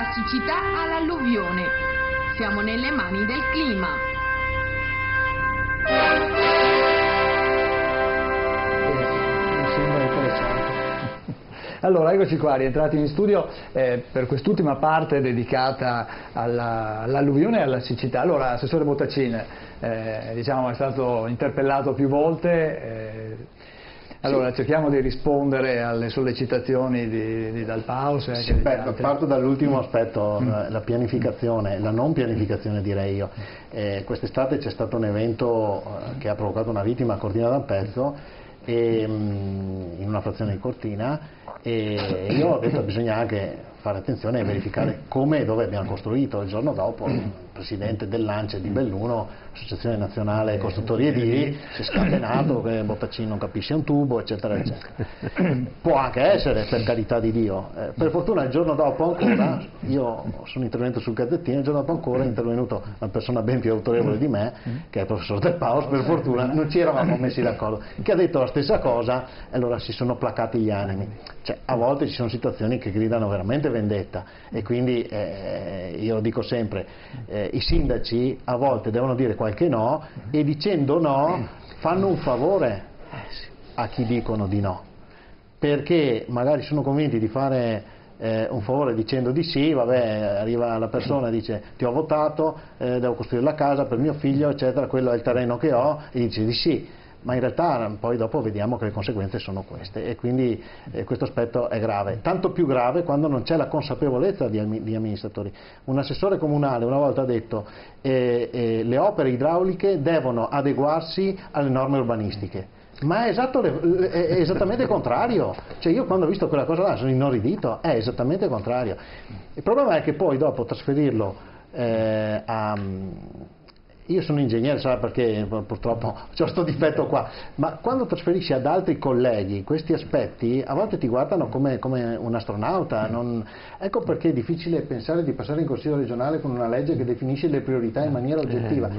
Dalla siccità all'alluvione. Siamo nelle mani del clima. Mi sembra interessante. Allora, eccoci qua, rientrati in studio per quest'ultima parte dedicata all'alluvione e alla siccità. Allora, Assessore Bottacin, diciamo, è stato interpellato più volte. Allora, cerchiamo di rispondere alle sollecitazioni di Dalpaus. Sì, parto dall'ultimo aspetto, la pianificazione, la non pianificazione direi io. Quest'estate c'è stato un evento che ha provocato una vittima a Cortina d'Ampezzo, in una frazione di Cortina, e io ho detto che bisogna anche fare attenzione e verificare come e dove abbiamo costruito. Il giorno dopo il presidente dell'ANCE di Belluno, Associazione Nazionale Costruttori Edili, si è scatenato che Bottacin non capisce un tubo, eccetera eccetera. Può anche essere, per carità di Dio. Per fortuna il giorno dopo ancora, io sono intervenuto sul Gazzettino, il giorno dopo ancora è intervenuto una persona ben più autorevole di me, che è il professor Dalpaus, per fortuna non ci eravamo messi d'accordo, che ha detto la stessa cosa, e allora si sono placati gli animi. Cioè, a volte ci sono situazioni che gridano veramente vendetta, e quindi io lo dico sempre, i sindaci a volte devono dire qualche no, e dicendo no fanno un favore a chi dicono di no, perché magari sono convinti di fare un favore dicendo di sì. Vabbè, arriva la persona e dice ti ho votato, devo costruire la casa per mio figlio, eccetera, quello è il terreno che ho, e dice di sì. Ma in realtà poi dopo vediamo che le conseguenze sono queste, e quindi questo aspetto è grave, tanto più grave quando non c'è la consapevolezza di amministratori. Un assessore comunale una volta ha detto le opere idrauliche devono adeguarsi alle norme urbanistiche, ma è esattamente il contrario. Cioè, io quando ho visto quella cosa là sono inorridito, è esattamente il contrario. Il problema è che poi dopo trasferirlo io sono ingegnere, sa perché purtroppo ho questo difetto qua, ma quando trasferisci ad altri colleghi questi aspetti, a volte ti guardano come un astronauta. Ecco perché è difficile pensare di passare in Consiglio regionale con una legge che definisce le priorità in maniera oggettiva.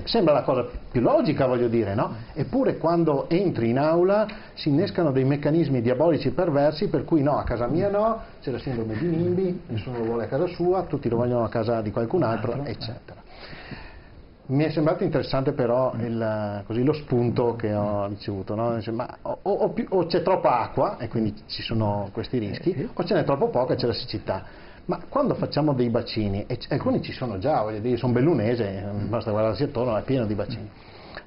Sembra la cosa più logica, voglio dire, no? Eppure quando entri in aula si innescano dei meccanismi diabolici perversi, per cui no, a casa mia no, c'è la sindrome di NIMBY, nessuno lo vuole a casa sua, tutti lo vogliono a casa di qualcun altro, eccetera. Mi è sembrato interessante però lo spunto che ho ricevuto, no? Ma o c'è troppa acqua e quindi ci sono questi rischi, o ce n'è troppo poca e c'è la siccità. Ma quando facciamo dei bacini, e alcuni ci sono già, voglio dire, sono bellunese, basta guardarsi attorno, è pieno di bacini.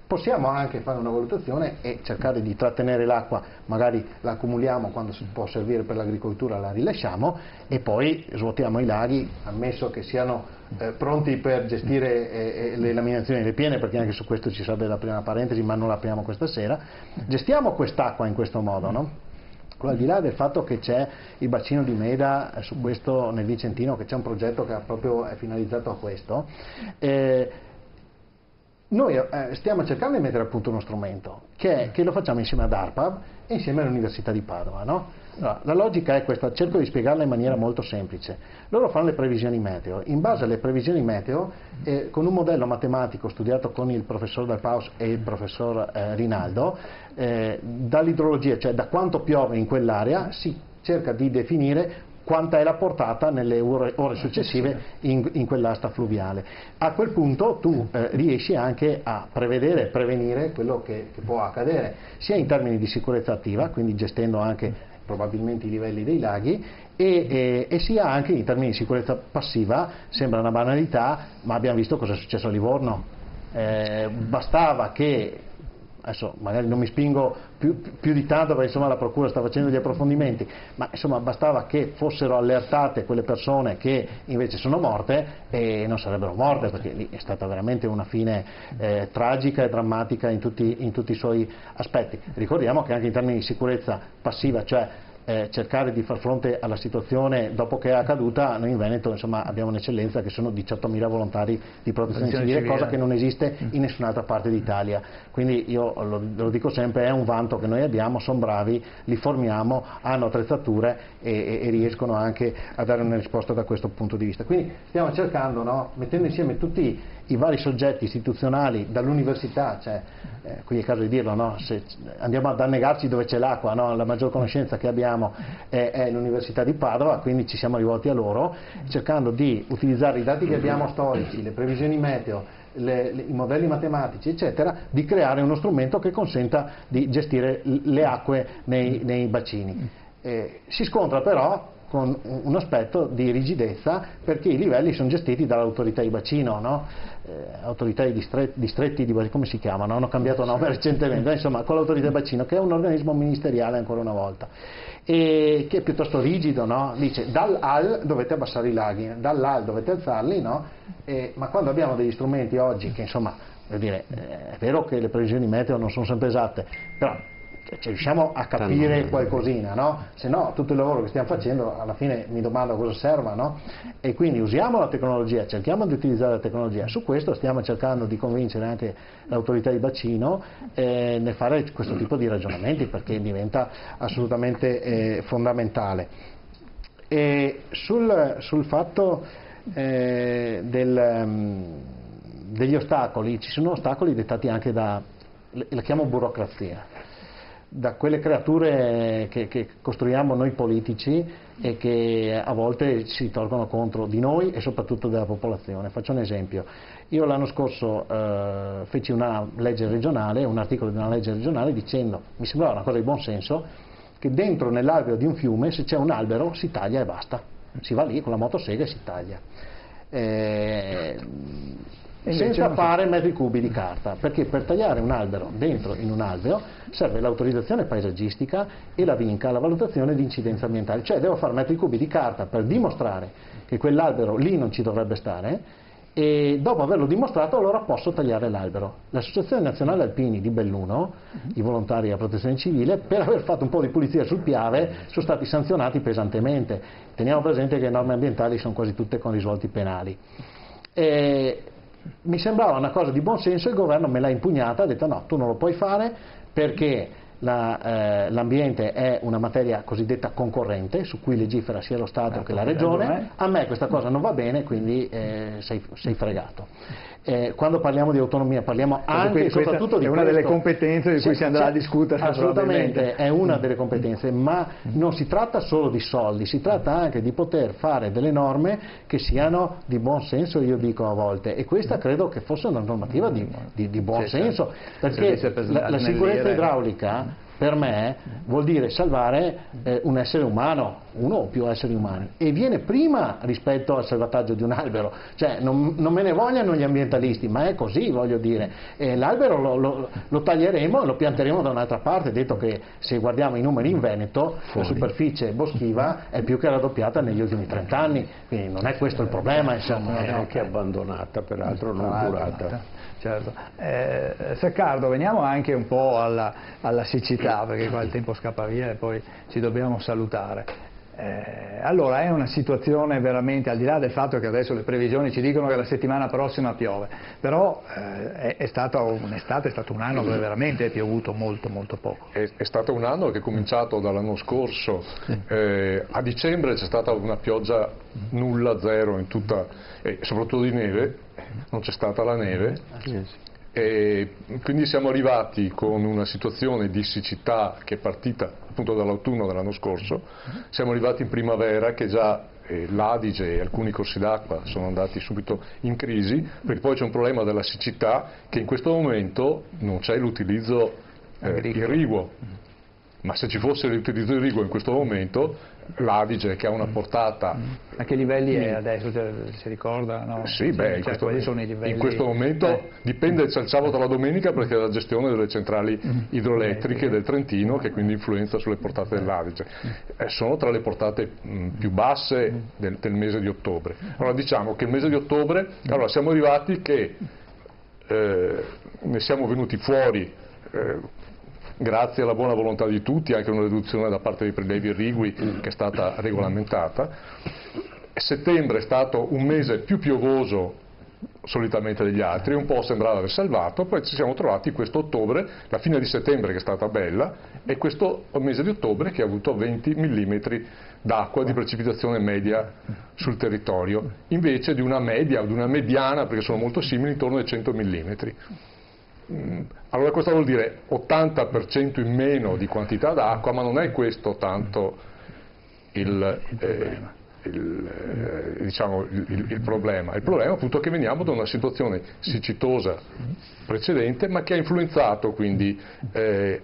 Possiamo anche fare una valutazione e cercare di trattenere l'acqua, magari la accumuliamo, quando si può servire per l'agricoltura la rilasciamo, e poi svuotiamo i laghi, ammesso che siano pronti per gestire le laminazioni delle piene, perché anche su questo ci sarebbe da aprire una parentesi, ma non l'apriamo questa sera. Gestiamo quest'acqua in questo modo, no? Al di là del fatto che c'è il bacino di Meda, su questo nel Vicentino, che c'è un progetto che proprio è finalizzato a questo, noi stiamo cercando di mettere a punto uno strumento che lo facciamo insieme ad ARPAB e insieme all'Università di Padova, no? Allora, la logica è questa, cerco di spiegarla in maniera molto semplice. Loro fanno le previsioni meteo, in base alle previsioni meteo, con un modello matematico studiato con il professor Dalpaus e il professor Rinaldo, dall'idrologia, cioè da quanto piove in quell'area, si cerca di definire quanta è la portata nelle ore successive in quell'asta fluviale. A quel punto tu riesci anche a prevedere e prevenire quello che può accadere, sia in termini di sicurezza attiva, quindi gestendo anche probabilmente i livelli dei laghi, e sia anche in termini di sicurezza passiva. Sembra una banalità, ma abbiamo visto cosa è successo a Livorno. Bastava che, adesso magari non mi spingo più di tanto, perché insomma la procura sta facendo gli approfondimenti, ma insomma bastava che fossero allertate quelle persone che invece sono morte, e non sarebbero morte, perché lì è stata veramente una fine tragica e drammatica in tutti i suoi aspetti. Ricordiamo che anche in termini di sicurezza passiva, cioè cercare di far fronte alla situazione dopo che è accaduta, noi in Veneto insomma abbiamo un'eccellenza che sono 18.000 volontari di protezione civile, cosa che non esiste in nessun'altra parte d'Italia. Quindi io lo dico sempre, è un vanto che noi abbiamo, sono bravi, li formiamo, hanno attrezzature e riescono anche a dare una risposta da questo punto di vista. Quindi stiamo cercando, no, mettendo insieme tutti i vari soggetti istituzionali, dall'università, qui è il caso di dirlo, no? Se andiamo ad annegarci dove c'è l'acqua, no? La maggior conoscenza che abbiamo abbiamo è l'Università di Padova, quindi ci siamo rivolti a loro cercando di utilizzare i dati che abbiamo storici, le previsioni meteo, i modelli matematici eccetera, di creare uno strumento che consenta di gestire le acque nei bacini. Si scontra però con un aspetto di rigidezza, perché i livelli sono gestiti dall'autorità di bacino, no? Autorità di distretti di bacino, come si chiamano? Hanno cambiato nome recentemente, insomma, con l'autorità di bacino, che è un organismo ministeriale ancora una volta, e che è piuttosto rigido, no? Dice dall'AL dovete abbassare i laghi, dall'AL dovete alzarli, no? Ma quando abbiamo degli strumenti oggi che, insomma, voglio dire, è vero che le previsioni meteo non sono sempre esatte, però riusciamo a capire qualcosina, no? Se no tutto il lavoro che stiamo facendo alla fine mi domando a cosa serva, no? E quindi usiamo la tecnologia, cerchiamo di utilizzare la tecnologia. Su questo stiamo cercando di convincere anche l'autorità di bacino nel fare questo tipo di ragionamenti, perché diventa assolutamente fondamentale. E sul fatto degli ostacoli, ci sono ostacoli dettati anche la chiamo burocrazia, da quelle creature che costruiamo noi politici e che a volte si torcono contro di noi e soprattutto della popolazione. Faccio un esempio: io l'anno scorso feci una legge regionale, un articolo di una legge regionale dicendo, mi sembrava una cosa di buon senso, che dentro nell'alveo di un fiume, se c'è un albero, si taglia e basta, si va lì con la motosega e si taglia. Senza fare metri cubi di carta, perché per tagliare un albero dentro in un alveo serve l'autorizzazione paesaggistica e la VINCA, la valutazione di incidenza ambientale, cioè devo fare metri cubi di carta per dimostrare che quell'albero lì non ci dovrebbe stare, e dopo averlo dimostrato allora posso tagliare l'albero. L'Associazione Nazionale Alpini di Belluno, i volontari della protezione civile, per aver fatto un po' di pulizia sul Piave sono stati sanzionati pesantemente. Teniamo presente che le norme ambientali sono quasi tutte con risvolti penali. Mi sembrava una cosa di buon senso, il governo me l'ha impugnata, ha detto no, tu non lo puoi fare perché l'ambiente è una materia cosiddetta concorrente su cui legifera sia lo Stato che la Regione, a me questa cosa non va bene, quindi sei fregato. Quando parliamo di autonomia parliamo anche e soprattutto di questo. È una delle competenze di cui si andrà a discutere. Assolutamente, è una delle competenze, ma non si tratta solo di soldi, si tratta anche di poter fare delle norme che siano di buon senso, io dico a volte, e questa credo che fosse una normativa di buon senso, perché la sicurezza idraulica per me vuol dire salvare un essere umano, uno o più esseri umani, e viene prima rispetto al salvataggio di un albero. Cioè non me ne vogliano gli ambientalisti, ma è così, voglio dire. L'albero lo taglieremo e lo pianteremo da un'altra parte, detto che se guardiamo i numeri in Veneto la superficie boschiva è più che raddoppiata negli ultimi 30 anni, quindi non è questo il problema, insomma. È anche abbandonata, peraltro non curata. Certo. Seccardo, veniamo anche un po' alla siccità, perché qua il tempo scappa via e poi ci dobbiamo salutare. Allora è una situazione veramente, al di là del fatto che adesso le previsioni ci dicono che la settimana prossima piove, però è stata un'estate, è stato un anno dove veramente è piovuto molto molto poco. È stato un anno che è cominciato dall'anno scorso, a dicembre c'è stata una pioggia nulla, zero in tutta, soprattutto di neve, non c'è stata la neve. E quindi siamo arrivati con una situazione di siccità che è partita appunto dall'autunno dell'anno scorso, siamo arrivati in primavera che già l'Adige e alcuni corsi d'acqua sono andati subito in crisi, perché poi c'è un problema della siccità che in questo momento non c'è l'utilizzo irriguo, ma se ci fosse l'utilizzo irriguo in questo momento l'Adige, che ha una portata... A che livelli è adesso, si ricorda? No? Sì, quali sono i livelli? In questo momento dipende, c'è il sabato e la domenica perché è la gestione delle centrali idroelettriche del Trentino, che quindi influenza sulle portate dell'Adige. Sono tra le portate più basse del mese di ottobre. Allora diciamo che il mese di ottobre, allora siamo arrivati che ne siamo venuti fuori grazie alla buona volontà di tutti, anche una riduzione da parte dei prelievi irrigui che è stata regolamentata. Settembre è stato un mese più piovoso solitamente degli altri, un po' sembrava aver salvato, poi ci siamo trovati questo ottobre, la fine di settembre che è stata bella, e questo mese di ottobre che ha avuto 20 mm d'acqua di precipitazione media sul territorio, invece di una media o di una mediana, perché sono molto simili, intorno ai 100 mm. Allora questo vuol dire 80% in meno di quantità d'acqua, ma non è questo tanto il problema. Il problema è appunto che veniamo da una situazione siccitosa precedente, ma che ha influenzato quindi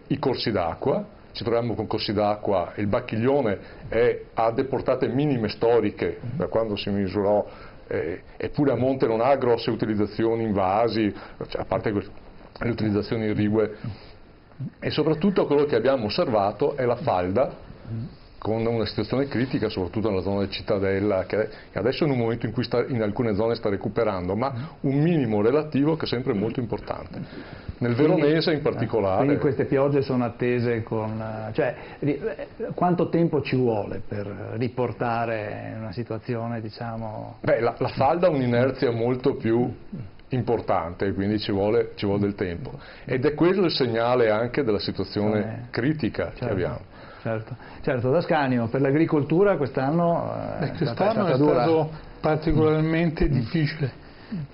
i corsi d'acqua. Ci troviamo con corsi d'acqua, il Bacchiglione è a deportate minime storiche da quando si misurò, eppure a monte non ha grosse utilizzazioni in vasi, cioè, a parte le utilizzazioni irrigue, e soprattutto quello che abbiamo osservato è la falda, con una situazione critica soprattutto nella zona del Cittadella, che adesso è in un momento in cui in alcune zone sta recuperando, ma un minimo relativo che è sempre molto importante. Nel Veronese in particolare. Quindi queste piogge sono attese cioè, quanto tempo ci vuole per riportare una situazione, diciamo... Beh, la falda ha un'inerzia molto più importante, quindi ci vuole del tempo. Ed è quello il segnale anche della situazione critica che abbiamo. Certo, D'Ascanio, per l'agricoltura quest'anno è stato particolarmente difficile,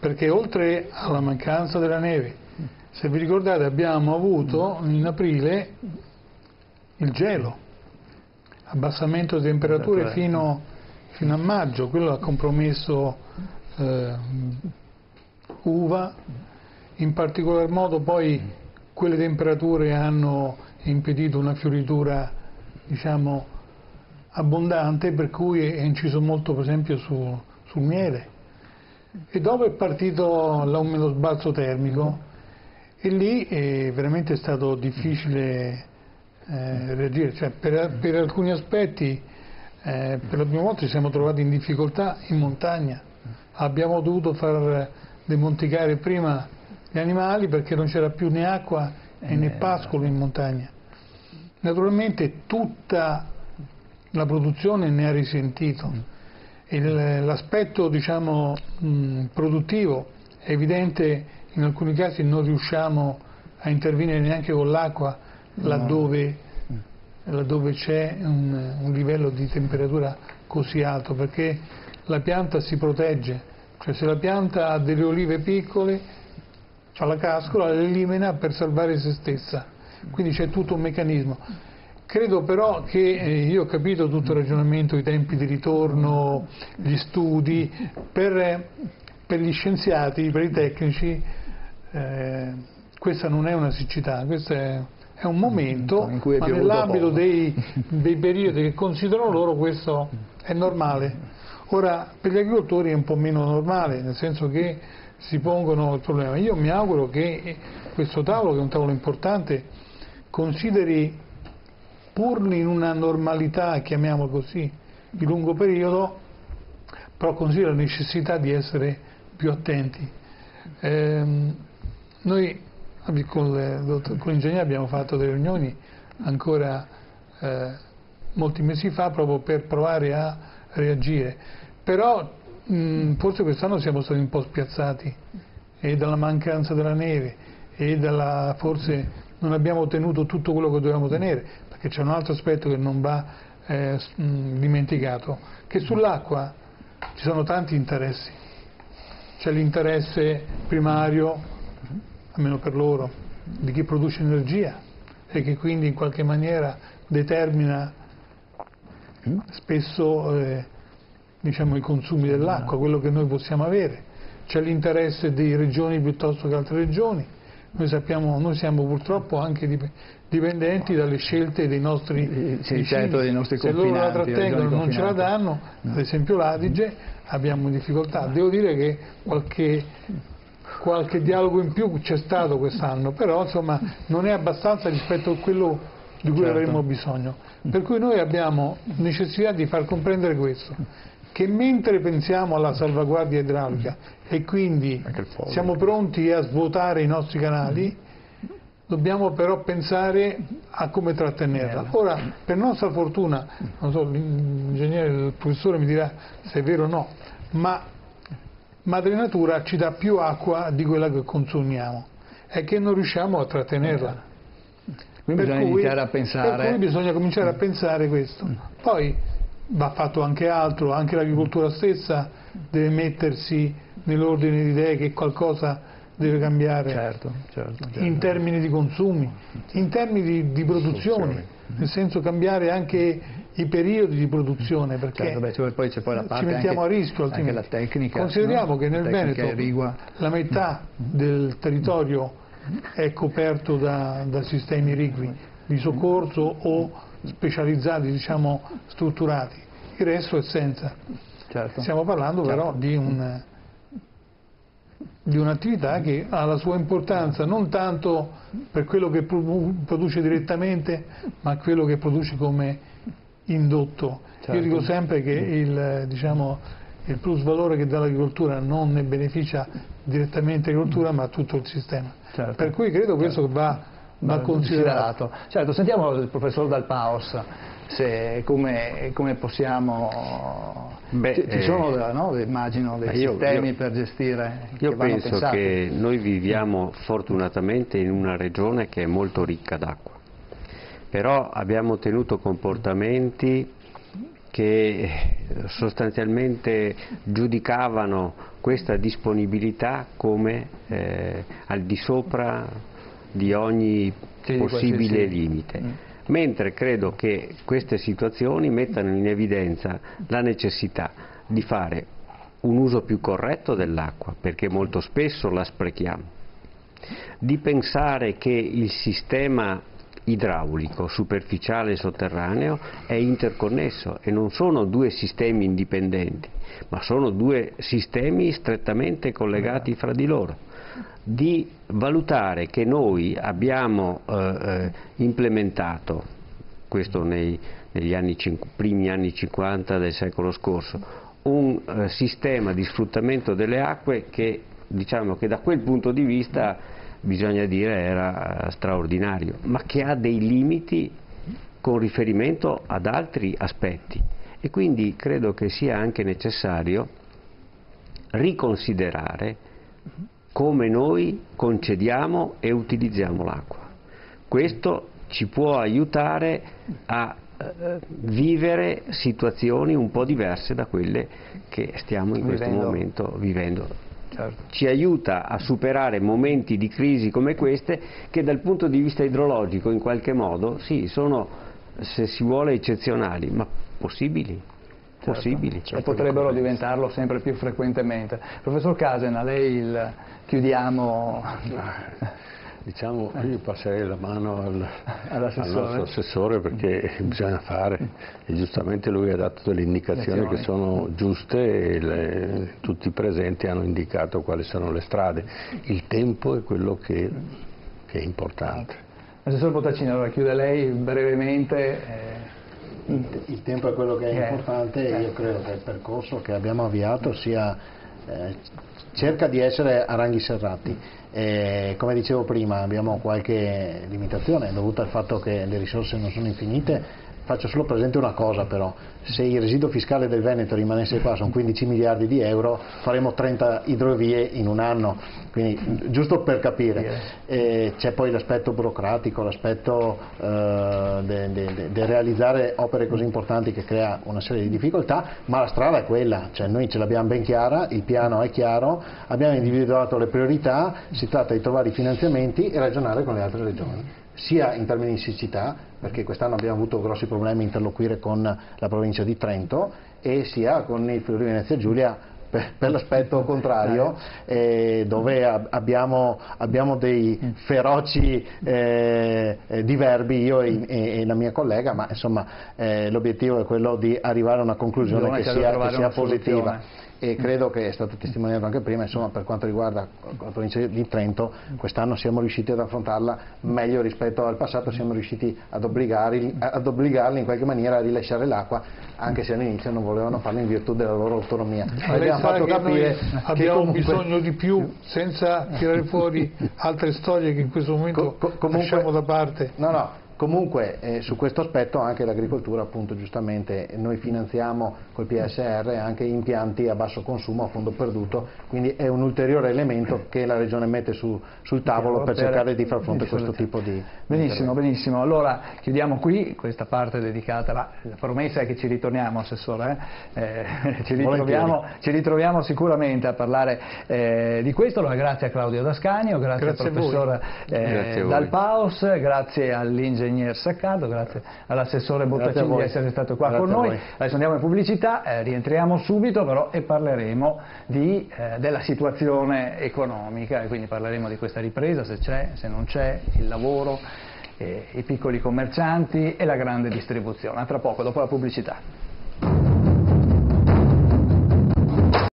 perché oltre alla mancanza della neve, se vi ricordate abbiamo avuto in aprile il gelo, abbassamento di temperature fino a maggio, quello ha compromesso uva, in particolar modo poi quelle temperature hanno impedito una fioritura, diciamo, abbondante, per cui è inciso molto per esempio sul miele. E dopo è partito lo sbalzo termico e lì veramente è stato difficile reagire, cioè, per alcuni aspetti per la prima volta ci siamo trovati in difficoltà in montagna, abbiamo dovuto far demonticare prima gli animali perché non c'era più né acqua né pascolo in montagna. Naturalmente tutta la produzione ne ha risentito. L'aspetto, diciamo, produttivo è evidente, in alcuni casi non riusciamo a intervenire neanche con l'acqua laddove c'è un livello di temperatura così alto, perché la pianta si protegge, cioè se la pianta ha delle olive piccole fa la cascola, le elimina per salvare se stessa, quindi c'è tutto un meccanismo. Credo però che io ho capito tutto il ragionamento, i tempi di ritorno, gli studi, per gli scienziati, per i tecnici questa non è una siccità, questo è un momento, in cui ma nell'ambito dei periodi che considerano loro questo è normale. Ora per gli agricoltori è un po' meno normale, nel senso che si pongono il problema. Io mi auguro che questo tavolo, che è un tavolo importante, consideri, pur in una normalità, chiamiamolo così, di lungo periodo, però considera la necessità di essere più attenti. Noi con l'ingegnere abbiamo fatto delle riunioni ancora molti mesi fa proprio per provare a reagire, però forse quest'anno siamo stati un po' spiazzati e dalla mancanza della neve e forse non abbiamo ottenuto tutto quello che dovevamo ottenere, perché c'è un altro aspetto che non va dimenticato, che sull'acqua ci sono tanti interessi. C'è l'interesse primario, almeno per loro, di chi produce energia e che quindi in qualche maniera determina spesso diciamo, i consumi dell'acqua, quello che noi possiamo avere. C'è l'interesse di regioni piuttosto che altre regioni. Noi siamo purtroppo anche dipendenti dalle scelte dei nostri vicini. Certo, dei nostri se loro la trattengono non ce la danno, ad esempio l'Adige, abbiamo difficoltà. Devo dire che qualche dialogo in più c'è stato quest'anno, però insomma non è abbastanza rispetto a quello di cui avremmo bisogno. Per cui noi abbiamo necessità di far comprendere questo, che mentre pensiamo alla salvaguardia idraulica e quindi siamo pronti a svuotare i nostri canali, dobbiamo però pensare a come trattenerla. Ora, per nostra fortuna, non so, l'ingegnere, il professore mi dirà se è vero o no, ma Madre Natura ci dà più acqua di quella che consumiamo e che non riusciamo a trattenerla. Quindi bisogna iniziare a pensare. Per cui bisogna cominciare a pensare questo. Poi va fatto anche altro, anche l'agricoltura stessa deve mettersi nell'ordine di idee che qualcosa deve cambiare, certo. in termini di consumi, in termini di produzioni, nel senso cambiare anche i periodi di produzione, perché poi c'è poi la parte ci mettiamo a rischio anche altrimenti. la tecnica. Consideriamo no? che nel Veneto la metà del territorio è coperto da sistemi irrigui di soccorso o specializzati, diciamo strutturati, il resto è senza. Certo. Stiamo parlando però di un'attività che ha la sua importanza non tanto per quello che produce direttamente, ma quello che produce come indotto. Certo. Io dico sempre che il plus valore che dà l'agricoltura non ne beneficia direttamente l'agricoltura, ma tutto il sistema. Certo. Per cui credo questo va considerato. Certo, sentiamo il professor Dal Paos, come possiamo... ci sono, no, immagino, dei sistemi per gestire. Io penso che noi viviamo fortunatamente in una regione che è molto ricca d'acqua, però abbiamo tenuto comportamenti che sostanzialmente giudicavano questa disponibilità come al di sopra di ogni possibile limite. Mentre credo che queste situazioni mettano in evidenza la necessità di fare un uso più corretto dell'acqua, perché molto spesso la sprechiamo, di pensare che il sistema idraulico, superficiale e sotterraneo è interconnesso e non sono due sistemi indipendenti, ma sono due sistemi strettamente collegati fra di loro, di valutare che noi abbiamo implementato, questo negli primi anni 50 del secolo scorso, un sistema di sfruttamento delle acque che, diciamo, che da quel punto di vista bisogna dire era straordinario, ma che ha dei limiti con riferimento ad altri aspetti, e quindi credo che sia anche necessario riconsiderare come noi concediamo e utilizziamo l'acqua. Questo ci può aiutare a vivere situazioni un po' diverse da quelle che stiamo in questo momento vivendo. Certo. Ci aiuta a superare momenti di crisi come queste, che dal punto di vista idrologico in qualche modo sì, sono, se si vuole, eccezionali, ma possibili. E potrebbero diventarlo sempre più frequentemente. Professor Casena, chiudiamo. Diciamo, io passerei la mano al nostro assessore, perché bisogna fare, e giustamente lui ha dato delle indicazioni che sono giuste e tutti i presenti hanno indicato quali sono le strade. Il tempo è quello che è importante. Assessore Bottacini, allora chiude lei brevemente. Il tempo è quello che è importante, e io credo che il percorso che abbiamo avviato cerca di essere a ranghi serrati. Come dicevo prima, abbiamo qualche limitazione dovuta al fatto che le risorse non sono infinite. Faccio solo presente una cosa però: se il residuo fiscale del Veneto rimanesse qua, sono 15 miliardi di euro, faremo 30 idrovie in un anno, quindi giusto per capire. C'è poi l'aspetto burocratico, l'aspetto di realizzare opere così importanti, che crea una serie di difficoltà, ma la strada è quella, cioè noi ce l'abbiamo ben chiara, il piano è chiaro, abbiamo individuato le priorità, si tratta di trovare i finanziamenti e ragionare con le altre regioni, sia in termini di siccità, perché quest'anno abbiamo avuto grossi problemi a interloquire con la provincia di Trento, e sia con il Friuli Venezia Giulia per l'aspetto contrario, dove abbiamo dei feroci diverbi, io e la mia collega, ma insomma l'obiettivo è quello di arrivare a una conclusione che sia positiva. E credo che è stato testimoniato anche prima, insomma, per quanto riguarda la provincia di Trento, quest'anno siamo riusciti ad affrontarla meglio rispetto al passato, siamo riusciti ad obbligarli in qualche maniera a rilasciare l'acqua, anche se all'inizio non volevano farlo in virtù della loro autonomia. Abbiamo fatto capire che abbiamo bisogno di più, senza tirare fuori altre storie che in questo momento lasciamo da parte. No, Comunque su questo aspetto anche l'agricoltura, appunto, giustamente noi finanziamo col PSR anche impianti a basso consumo a fondo perduto, quindi è un ulteriore elemento che la Regione mette sul tavolo per cercare di far fronte a questo tipo di benissimo, benissimo. Allora chiudiamo qui questa parte dedicata la promessa è che ci ritorniamo, Assessore, ci ritroviamo sicuramente a parlare di questo. Allora, grazie a Claudio D'Ascanio, grazie al professor Dal Paus, grazie all'ingegner Saccardo, grazie all'assessore Bottacini di essere stato qua con noi. Adesso andiamo in pubblicità, rientriamo subito però e parleremo della situazione economica, e quindi parleremo di questa ripresa, se c'è, se non c'è, il lavoro, i piccoli commercianti e la grande distribuzione. A tra poco, dopo la pubblicità.